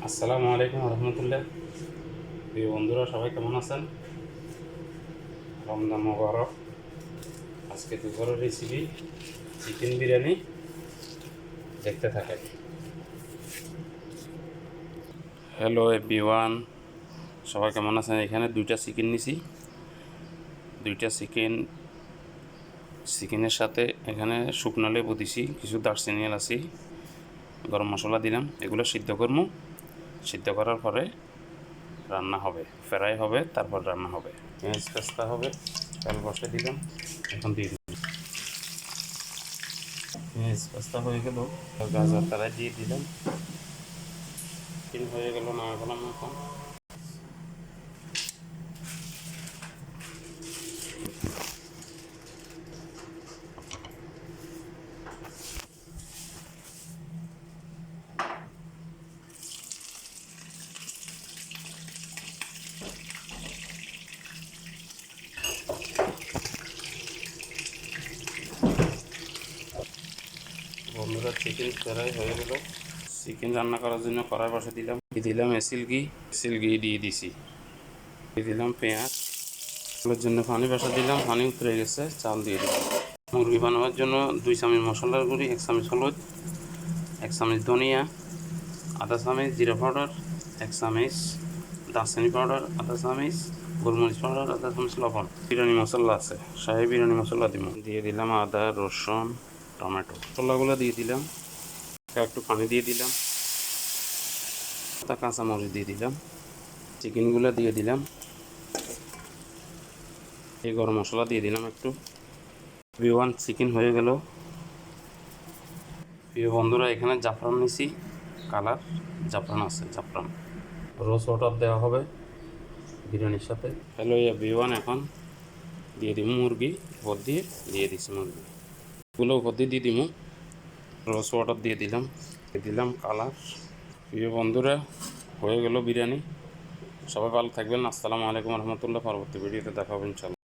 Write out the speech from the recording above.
আসসালামু আলাইকুম রহমতুল্লাহ। প্রিয় বন্ধুরা, সবাই কেমন আছেন? রমজান মোবারক। আজকে দুপুরের রেসিপি চিকেন বিরিয়ানি, দেখতে থাকেন। হ্যালো এভরিওয়ান, সবাই কেমন আছেন? এখানে দুইটা চিকেন নিছি। দুইটা চিকেনের সাথে এখানে শুকনো লেবু দিছি, কিছু দারচিনি এলাচি, গরম মশলা দিলাম। এগুলো সিদ্ধ করবো। সিদ্ধ করার পরে রান্না হবে, ফ্রাই হবে, তারপর রান্না হবে। পেঁয়াজ পেস্তা হবে। তেল বসে দিলাম, এখন দিয়ে দিলাম। পেঁয়াজ পেস্তা হয়ে গেল, গাজর তারা দিয়ে দিলাম। চিকেন হয়ে গেল, না গেলাম এখন। বন্ধুরা, চিকেন ফ্রাই হয়ে গেল। চিকেন রান্না করার জন্য কড়াই বসে দিলাম। দিলাম এসিল ঘি দিয়ে দিছি। দিয়ে দিলাম পেঁয়াজ। চালের জন্য পানি বসা দিলাম, পানি উতরে গেছে, চাল দিয়ে দিলাম। মুরগি বানানোর জন্য 2 চামচ মশলার গুঁড়ি, 1 চামচ হলুদ, 1 চামচ ধনিয়া, আধা চামচ জিরা পাউডার, 1 চামচ দারচিনি পাউডার, আধা চামচ গোলমরিচ পাউডার, আধা চামচ লবণ। বিরিয়ানি মশলা আছে, শাহী বিরিয়ানি মশলা দিব। দিয়ে দিলাম আদা, রসুন, টমেটো। মশলাগুলো দিয়ে দিলাম। একটু পানি দিয়ে দিলাম, তা কাঁচামরিচ দিয়ে দিলাম। চিকেনগুলো দিয়ে দিলাম। এই গরম মশলা দিয়ে দিলাম একটু। বিওয়ান চিকেন হয়ে গেল। প্রিয় বন্ধুরা, এখানে জাফরান নিছি, কালার জাফরান আছে, জাফরান রোজ ওয়াটার দেওয়া হবে বিরিয়ানির সাথে। হ্যালো বিওয়ান, এখন দিয়ে দিব মুরগি উপর দিয়ে দিছি মুরগি গুলো উপর দিয়ে দিব। রোজ ওয়াটার দিয়ে দিলাম কালার। প্রিয় বন্ধুরা, হয়ে গেল বিরিয়ানি। সবাই ভালো থাকবেন। আসসালামু আলাইকুম রহমতুল্লাহ। পরবর্তী ভিডিওতে দেখা হবে ইনশাল্লাহ।